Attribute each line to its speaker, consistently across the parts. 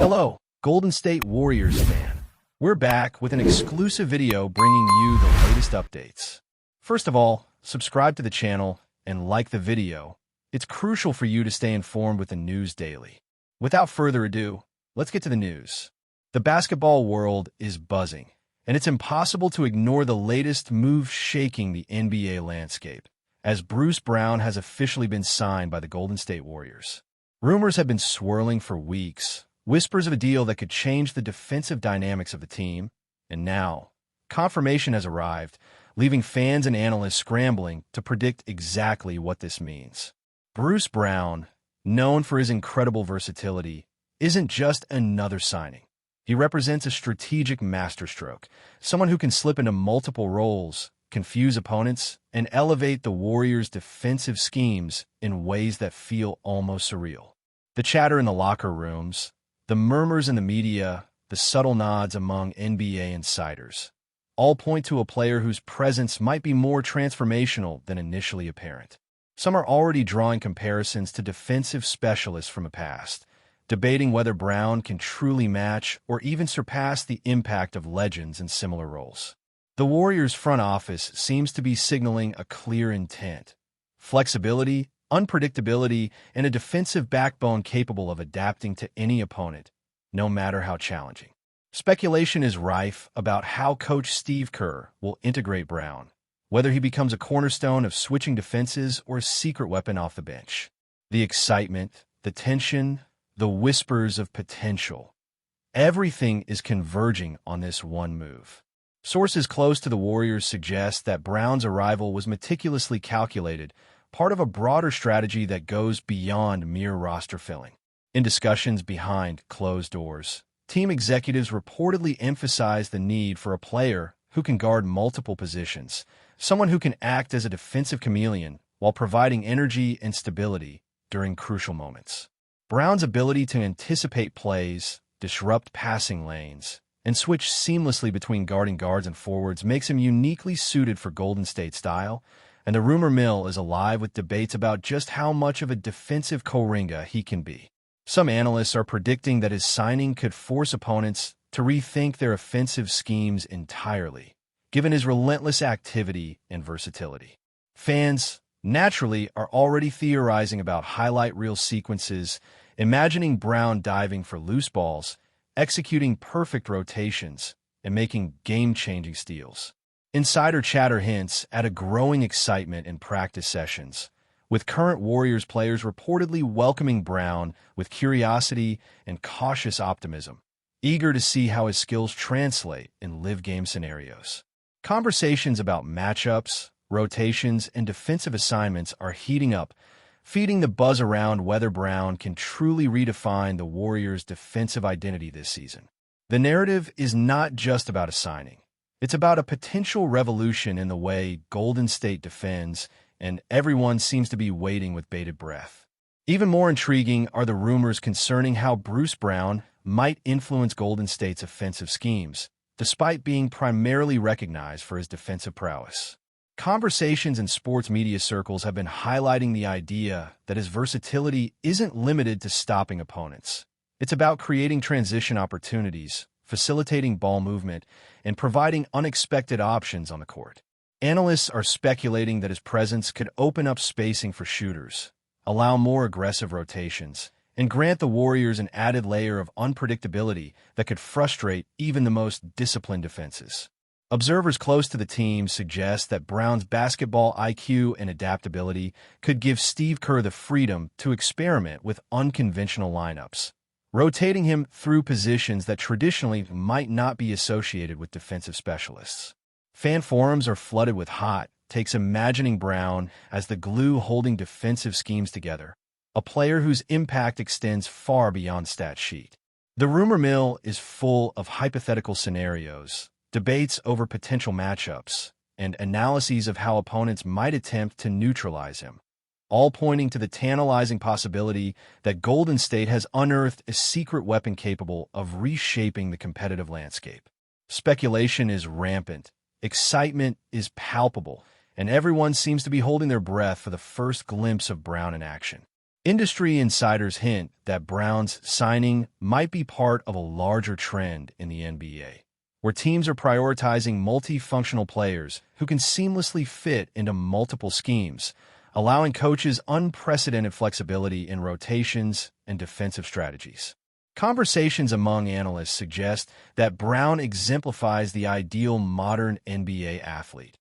Speaker 1: Hello, Golden State Warriors fan. We're back with an exclusive video bringing you the latest updates. First of all, subscribe to the channel and like the video. It's crucial for you to stay informed with the news daily. Without further ado, let's get to the news. The basketball world is buzzing, and it's impossible to ignore the latest move shaking the NBA landscape, as Bruce Brown has officially been signed by the Golden State Warriors. Rumors have been swirling for weeks, whispers of a deal that could change the defensive dynamics of the team, and now, confirmation has arrived, leaving fans and analysts scrambling to predict exactly what this means. Bruce Brown, known for his incredible versatility, isn't just another signing. He represents a strategic masterstroke, someone who can slip into multiple roles, confuse opponents, and elevate the Warriors' defensive schemes in ways that feel almost surreal. The chatter in the locker rooms, the murmurs in the media, the subtle nods among NBA insiders, all point to a player whose presence might be more transformational than initially apparent. Some are already drawing comparisons to defensive specialists from the past, debating whether Brown can truly match or even surpass the impact of legends in similar roles. The Warriors' front office seems to be signaling a clear intent: flexibility, unpredictability, and a defensive backbone capable of adapting to any opponent, no matter how challenging. Speculation is rife about how coach Steve Kerr will integrate Brown, whether he becomes a cornerstone of switching defenses or a secret weapon off the bench. The excitement, the tension, the whispers of potential. Everything is converging on this one move. Sources close to the Warriors suggest that Brown's arrival was meticulously calculated, part of a broader strategy that goes beyond mere roster filling. In discussions behind closed doors, team executives reportedly emphasized the need for a player who can guard multiple positions, someone who can act as a defensive chameleon while providing energy and stability during crucial moments. Brown's ability to anticipate plays, disrupt passing lanes, and switch seamlessly between guarding guards and forwards makes him uniquely suited for Golden State style, and the rumor mill is alive with debates about just how much of a defensive Coringa he can be. Some analysts are predicting that his signing could force opponents to rethink their offensive schemes entirely, given his relentless activity and versatility. Fans, naturally, are already theorizing about highlight reel sequences, imagining Brown diving for loose balls, executing perfect rotations, and making game-changing steals. Insider chatter hints at a growing excitement in practice sessions, with current Warriors players reportedly welcoming Brown with curiosity and cautious optimism, eager to see how his skills translate in live-game scenarios. Conversations about matchups, rotations, and defensive assignments are heating up, feeding the buzz around whether Brown can truly redefine the Warriors' defensive identity this season. The narrative is not just about a signing. It's about a potential revolution in the way Golden State defends, and everyone seems to be waiting with bated breath. Even more intriguing are the rumors concerning how Bruce Brown might influence Golden State's offensive schemes, despite being primarily recognized for his defensive prowess. Conversations in sports media circles have been highlighting the idea that his versatility isn't limited to stopping opponents. It's about creating transition opportunities, facilitating ball movement, and providing unexpected options on the court. Analysts are speculating that his presence could open up spacing for shooters, allow more aggressive rotations, and grant the Warriors an added layer of unpredictability that could frustrate even the most disciplined defenses. Observers close to the team suggest that Brown's basketball IQ and adaptability could give Steve Kerr the freedom to experiment with unconventional lineups, rotating him through positions that traditionally might not be associated with defensive specialists. Fan forums are flooded with hot takes imagining Brown as the glue holding defensive schemes together, a player whose impact extends far beyond stat sheet. The rumor mill is full of hypothetical scenarios, debates over potential matchups, and analyses of how opponents might attempt to neutralize him, all pointing to the tantalizing possibility that Golden State has unearthed a secret weapon capable of reshaping the competitive landscape. Speculation is rampant, excitement is palpable, and everyone seems to be holding their breath for the first glimpse of Brown in action. Industry insiders hint that Brown's signing might be part of a larger trend in the NBA, where teams are prioritizing multifunctional players who can seamlessly fit into multiple schemes, allowing coaches unprecedented flexibility in rotations and defensive strategies. Conversations among analysts suggest that Brown exemplifies the ideal modern NBA athlete: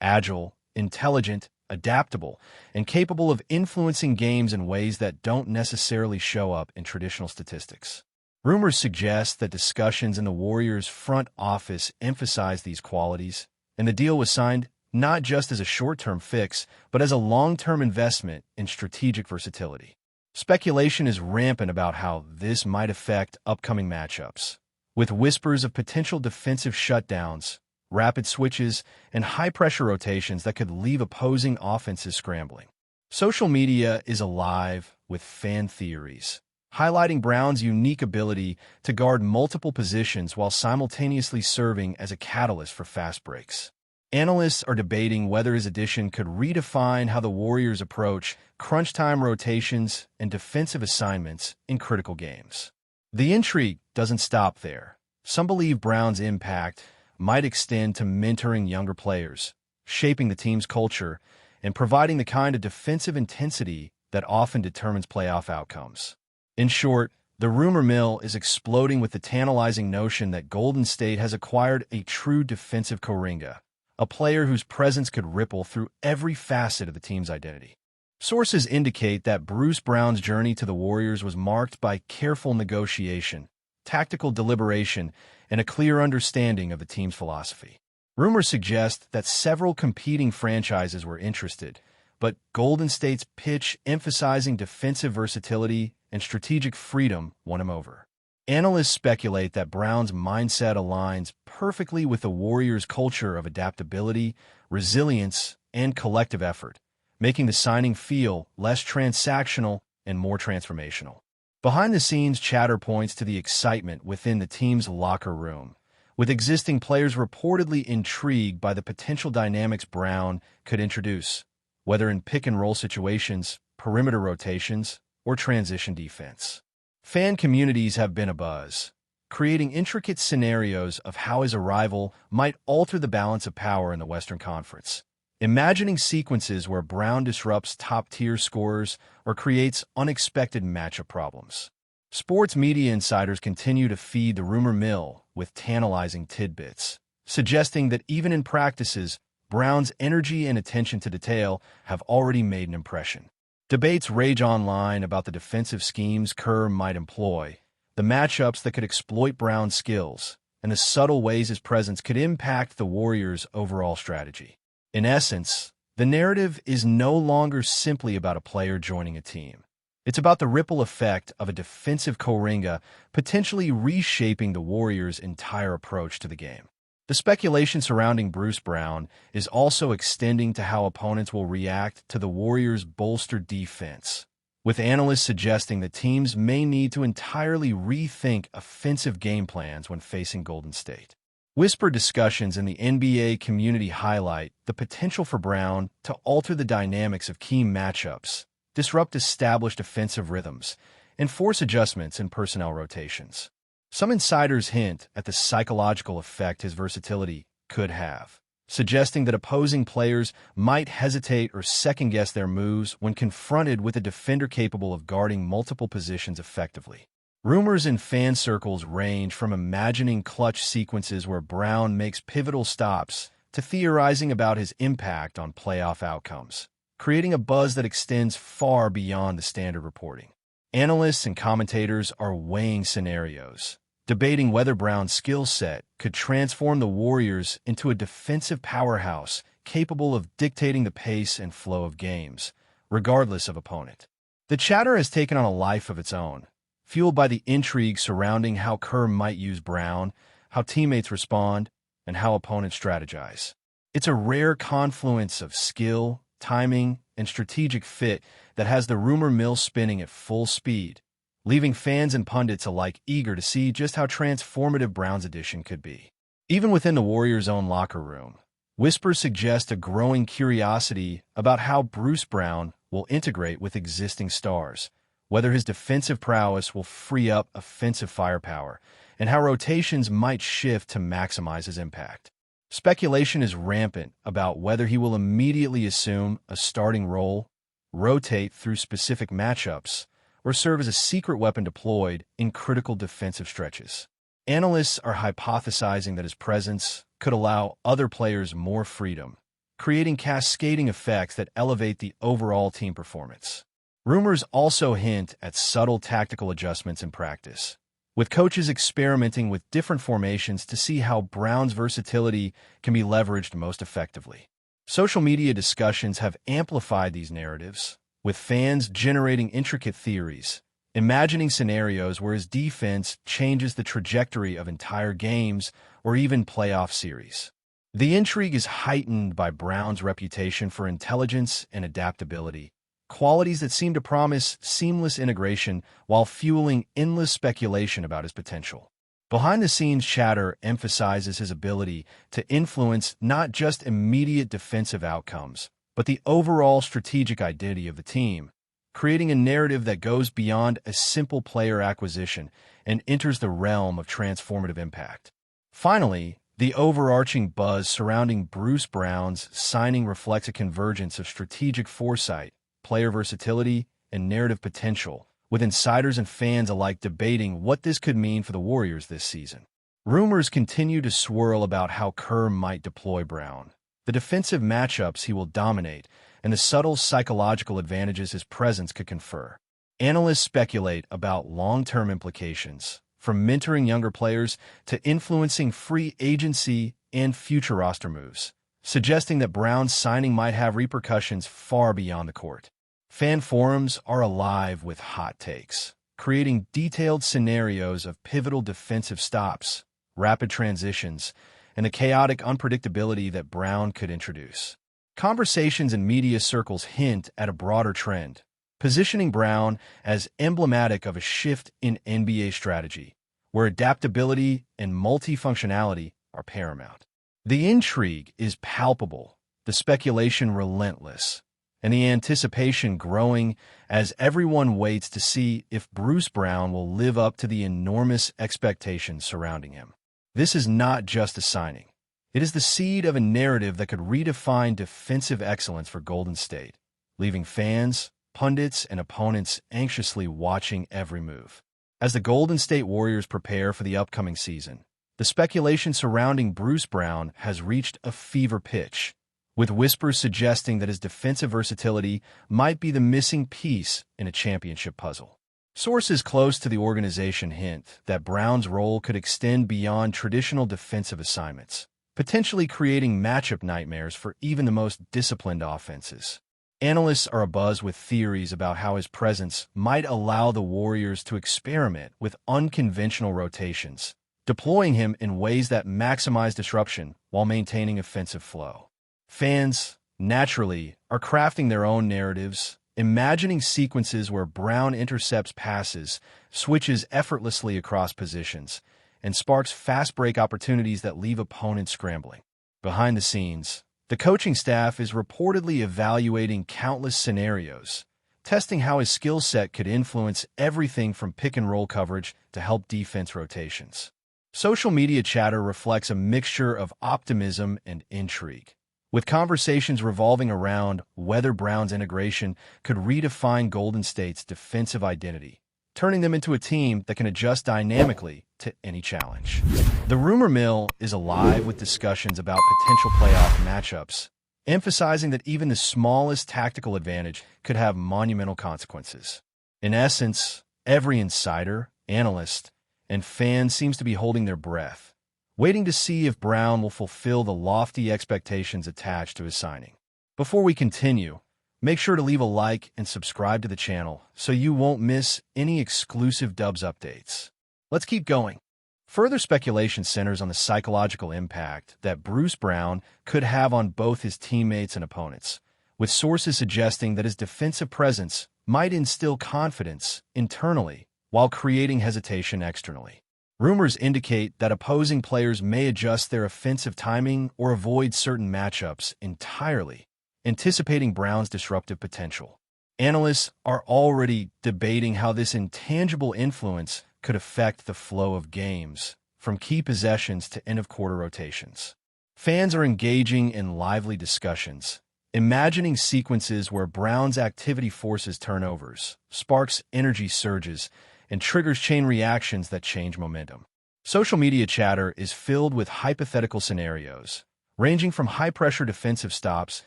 Speaker 1: agile, intelligent, adaptable, and capable of influencing games in ways that don't necessarily show up in traditional statistics. Rumors suggest that discussions in the Warriors' front office emphasize these qualities, and the deal was signed not just as a short-term fix, but as a long-term investment in strategic versatility. Speculation is rampant about how this might affect upcoming matchups, with whispers of potential defensive shutdowns, rapid switches, and high-pressure rotations that could leave opposing offenses scrambling. Social media is alive with fan theories, highlighting Brown's unique ability to guard multiple positions while simultaneously serving as a catalyst for fast breaks. Analysts are debating whether his addition could redefine how the Warriors approach crunch-time rotations and defensive assignments in critical games. The intrigue doesn't stop there. Some believe Brown's impact might extend to mentoring younger players, shaping the team's culture, and providing the kind of defensive intensity that often determines playoff outcomes. In short, the rumor mill is exploding with the tantalizing notion that Golden State has acquired a true defensive Coringa, a player whose presence could ripple through every facet of the team's identity. Sources indicate that Bruce Brown's journey to the Warriors was marked by careful negotiation, tactical deliberation, and a clear understanding of the team's philosophy. Rumors suggest that several competing franchises were interested, but Golden State's pitch emphasizing defensive versatility and strategic freedom won him over. Analysts speculate that Brown's mindset aligns perfectly with the Warriors' culture of adaptability, resilience, and collective effort, making the signing feel less transactional and more transformational. Behind-the-scenes chatter points to the excitement within the team's locker room, with existing players reportedly intrigued by the potential dynamics Brown could introduce, whether in pick-and-roll situations, perimeter rotations, or transition defense. Fan communities have been abuzz, creating intricate scenarios of how his arrival might alter the balance of power in the Western Conference. Imagining sequences where Brown disrupts top-tier scorers or creates unexpected matchup problems. Sports media insiders continue to feed the rumor mill with tantalizing tidbits, suggesting that even in practices, Brown's energy and attention to detail have already made an impression. Debates rage online about the defensive schemes Kerr might employ, the matchups that could exploit Brown's skills, and the subtle ways his presence could impact the Warriors' overall strategy. In essence, the narrative is no longer simply about a player joining a team. It's about the ripple effect of a defensive Coringa potentially reshaping the Warriors' entire approach to the game. The speculation surrounding Bruce Brown is also extending to how opponents will react to the Warriors' bolstered defense, with analysts suggesting that teams may need to entirely rethink offensive game plans when facing Golden State. Whispered discussions in the NBA community highlight the potential for Brown to alter the dynamics of key matchups, disrupt established offensive rhythms, and force adjustments in personnel rotations. Some insiders hint at the psychological effect his versatility could have, suggesting that opposing players might hesitate or second-guess their moves when confronted with a defender capable of guarding multiple positions effectively. Rumors in fan circles range from imagining clutch sequences where Brown makes pivotal stops to theorizing about his impact on playoff outcomes, creating a buzz that extends far beyond the standard reporting. Analysts and commentators are weighing scenarios, debating whether Brown's skill set could transform the Warriors into a defensive powerhouse capable of dictating the pace and flow of games, regardless of opponent. The chatter has taken on a life of its own, fueled by the intrigue surrounding how Kerr might use Brown, how teammates respond, and how opponents strategize. It's a rare confluence of skill, timing, and strategic fit that has the rumor mill spinning at full speed, leaving fans and pundits alike eager to see just how transformative Brown's addition could be. Even within the Warriors' own locker room, whispers suggest a growing curiosity about how Bruce Brown will integrate with existing stars, whether his defensive prowess will free up offensive firepower, and how rotations might shift to maximize his impact. Speculation is rampant about whether he will immediately assume a starting role, rotate through specific matchups, or serve as a secret weapon deployed in critical defensive stretches. Analysts are hypothesizing that his presence could allow other players more freedom, creating cascading effects that elevate the overall team performance. Rumors also hint at subtle tactical adjustments in practice, with coaches experimenting with different formations to see how Brown's versatility can be leveraged most effectively. Social media discussions have amplified these narratives, with fans generating intricate theories, imagining scenarios where his defense changes the trajectory of entire games or even playoff series. The intrigue is heightened by Brown's reputation for intelligence and adaptability, qualities that seem to promise seamless integration while fueling endless speculation about his potential. Behind-the-scenes chatter emphasizes his ability to influence not just immediate defensive outcomes, but the overall strategic identity of the team, creating a narrative that goes beyond a simple player acquisition and enters the realm of transformative impact. Finally, the overarching buzz surrounding Bruce Brown's signing reflects a convergence of strategic foresight, player versatility, and narrative potential, with insiders and fans alike debating what this could mean for the Warriors this season. Rumors continue to swirl about how Kerr might deploy Brown, the defensive matchups he will dominate, and the subtle psychological advantages his presence could confer. Analysts speculate about long-term implications, from mentoring younger players to influencing free agency and future roster moves, suggesting that Brown's signing might have repercussions far beyond the court. Fan forums are alive with hot takes, creating detailed scenarios of pivotal defensive stops, rapid transitions, and the chaotic unpredictability that Brown could introduce. Conversations in media circles hint at a broader trend, positioning Brown as emblematic of a shift in NBA strategy, where adaptability and multifunctionality are paramount. The intrigue is palpable, the speculation relentless, and the anticipation growing as everyone waits to see if Bruce Brown will live up to the enormous expectations surrounding him. This is not just a signing. It is the seed of a narrative that could redefine defensive excellence for Golden State, leaving fans, pundits, and opponents anxiously watching every move. As the Golden State Warriors prepare for the upcoming season, the speculation surrounding Bruce Brown has reached a fever pitch, with whispers suggesting that his defensive versatility might be the missing piece in a championship puzzle. Sources close to the organization hint that Brown's role could extend beyond traditional defensive assignments, potentially creating matchup nightmares for even the most disciplined offenses. Analysts are abuzz with theories about how his presence might allow the Warriors to experiment with unconventional rotations, deploying him in ways that maximize disruption while maintaining offensive flow. Fans, naturally, are crafting their own narratives, imagining sequences where Brown intercepts passes, switches effortlessly across positions, and sparks fast break opportunities that leave opponents scrambling. Behind the scenes, the coaching staff is reportedly evaluating countless scenarios, testing how his skill set could influence everything from pick-and-roll coverage to help defense rotations. Social media chatter reflects a mixture of optimism and intrigue, with conversations revolving around whether Brown's integration could redefine Golden State's defensive identity, turning them into a team that can adjust dynamically to any challenge. The rumor mill is alive with discussions about potential playoff matchups, emphasizing that even the smallest tactical advantage could have monumental consequences. In essence, every insider, analyst, and fan seems to be holding their breath, waiting to see if Brown will fulfill the lofty expectations attached to his signing. Before we continue, make sure to leave a like and subscribe to the channel so you won't miss any exclusive Dubs updates. Let's keep going. Further speculation centers on the psychological impact that Bruce Brown could have on both his teammates and opponents, with sources suggesting that his defensive presence might instill confidence internally while creating hesitation externally. Rumors indicate that opposing players may adjust their offensive timing or avoid certain matchups entirely, anticipating Brown's disruptive potential. Analysts are already debating how this intangible influence could affect the flow of games, from key possessions to end-of-quarter rotations. Fans are engaging in lively discussions, imagining sequences where Brown's activity forces turnovers, sparks energy surges, and triggers chain reactions that change momentum. Social media chatter is filled with hypothetical scenarios, ranging from high-pressure defensive stops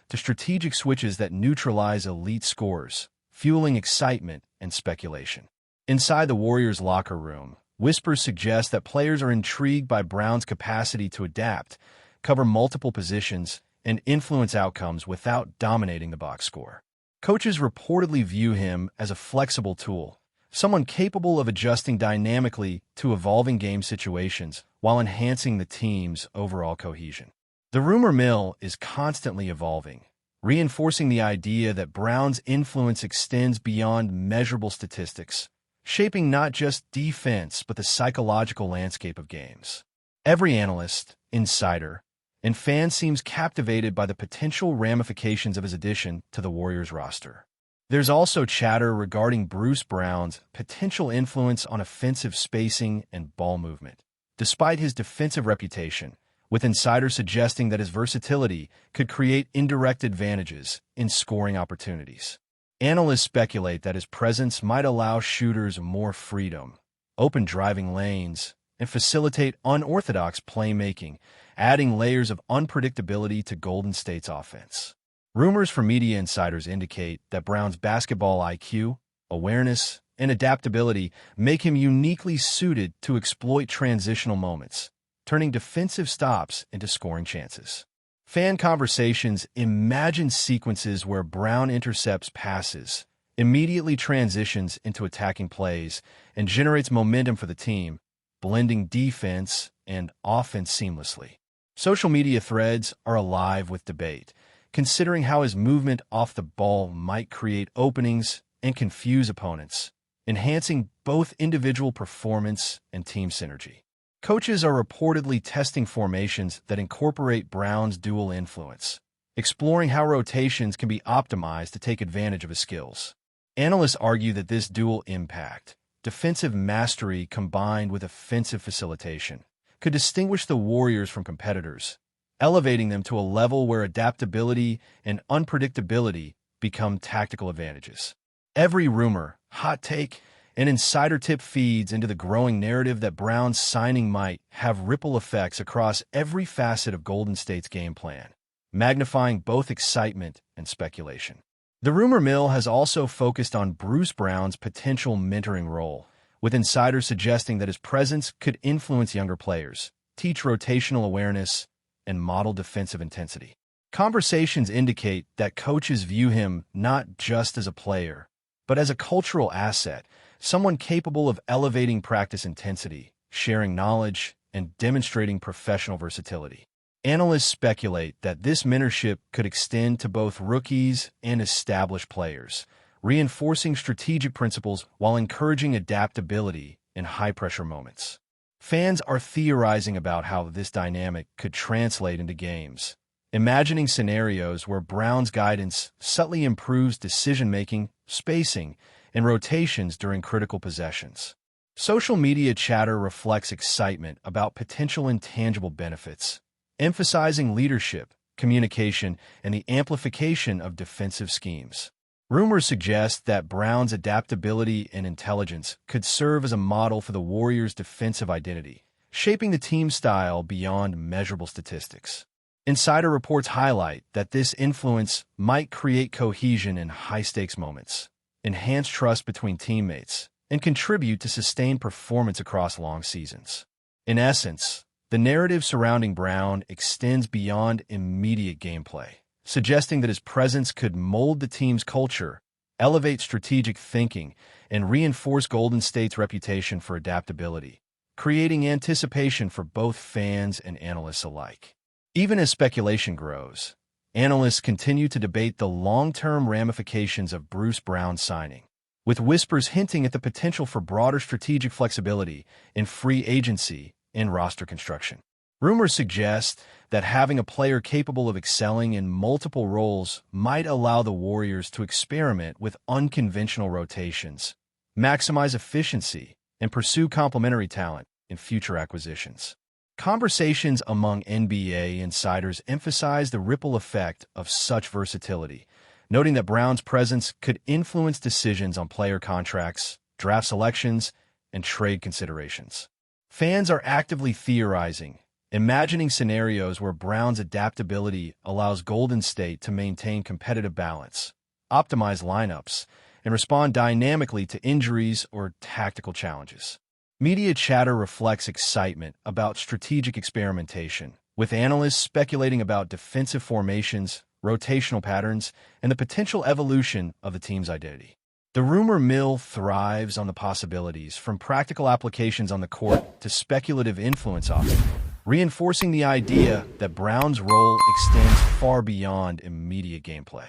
Speaker 1: to strategic switches that neutralize elite scores, fueling excitement and speculation. Inside the Warriors' locker room, whispers suggest that players are intrigued by Brown's capacity to adapt, cover multiple positions, and influence outcomes without dominating the box score. Coaches reportedly view him as a flexible tool, someone capable of adjusting dynamically to evolving game situations while enhancing the team's overall cohesion. The rumor mill is constantly evolving, reinforcing the idea that Brown's influence extends beyond measurable statistics, shaping not just defense but the psychological landscape of games. Every analyst, insider, and fan seems captivated by the potential ramifications of his addition to the Warriors roster. There's also chatter regarding Bruce Brown's potential influence on offensive spacing and ball movement. Despite his defensive reputation, with insiders suggesting that his versatility could create indirect advantages in scoring opportunities. Analysts speculate that his presence might allow shooters more freedom, open driving lanes, and facilitate unorthodox playmaking, adding layers of unpredictability to Golden State's offense. Rumors from media insiders indicate that Brown's basketball IQ, awareness, and adaptability make him uniquely suited to exploit transitional moments, turning defensive stops into scoring chances. Fan conversations imagine sequences where Brown intercepts passes, immediately transitions into attacking plays, and generates momentum for the team, blending defense and offense seamlessly. Social media threads are alive with debate, considering how his movement off the ball might create openings and confuse opponents, enhancing both individual performance and team synergy. Coaches are reportedly testing formations that incorporate Brown's dual influence, exploring how rotations can be optimized to take advantage of his skills. Analysts argue that this dual impact, defensive mastery combined with offensive facilitation, could distinguish the Warriors from competitors, elevating them to a level where adaptability and unpredictability become tactical advantages. Every rumor, hot take, and insider tip feeds into the growing narrative that Brown's signing might have ripple effects across every facet of Golden State's game plan, magnifying both excitement and speculation. The rumor mill has also focused on Bruce Brown's potential mentoring role, with insiders suggesting that his presence could influence younger players, teach rotational awareness, and model defensive intensity. Conversations indicate that coaches view him not just as a player, but as a cultural asset, someone capable of elevating practice intensity, sharing knowledge, and demonstrating professional versatility. Analysts speculate that this mentorship could extend to both rookies and established players, reinforcing strategic principles while encouraging adaptability in high-pressure moments. Fans are theorizing about how this dynamic could translate into games, imagining scenarios where Brown's guidance subtly improves decision-making, spacing, and rotations during critical possessions. Social media chatter reflects excitement about potential intangible benefits, emphasizing leadership, communication, and the amplification of defensive schemes. Rumors suggest that Brown's adaptability and intelligence could serve as a model for the Warriors' defensive identity, shaping the team's style beyond measurable statistics. Insider reports highlight that this influence might create cohesion in high-stakes moments, enhance trust between teammates, and contribute to sustained performance across long seasons. In essence, the narrative surrounding Brown extends beyond immediate gameplay, suggesting that his presence could mold the team's culture, elevate strategic thinking, and reinforce Golden State's reputation for adaptability, creating anticipation for both fans and analysts alike. Even as speculation grows, analysts continue to debate the long-term ramifications of Bruce Brown's signing, with whispers hinting at the potential for broader strategic flexibility in free agency and roster construction. Rumors suggest that having a player capable of excelling in multiple roles might allow the Warriors to experiment with unconventional rotations, maximize efficiency, and pursue complementary talent in future acquisitions. Conversations among NBA insiders emphasize the ripple effect of such versatility, noting that Brown's presence could influence decisions on player contracts, draft selections, and trade considerations. Fans are actively theorizing, imagining scenarios where Brown's adaptability allows Golden State to maintain competitive balance, optimize lineups, and respond dynamically to injuries or tactical challenges. Media chatter reflects excitement about strategic experimentation, with analysts speculating about defensive formations, rotational patterns, and the potential evolution of the team's identity. The rumor mill thrives on the possibilities, from practical applications on the court to speculative influence off it, reinforcing the idea that Brown's role extends far beyond immediate gameplay.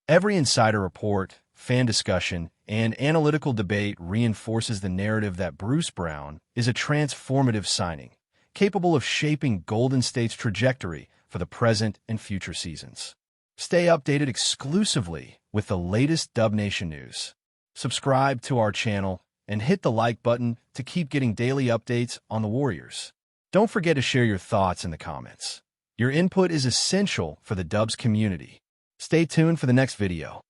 Speaker 1: Every insider report, fan discussion, and analytical debate reinforces the narrative that Bruce Brown is a transformative signing, capable of shaping Golden State's trajectory for the present and future seasons. Stay updated exclusively with the latest Dub Nation news. Subscribe to our channel and hit the like button to keep getting daily updates on the Warriors. Don't forget to share your thoughts in the comments. Your input is essential for the Dubs community. Stay tuned for the next video.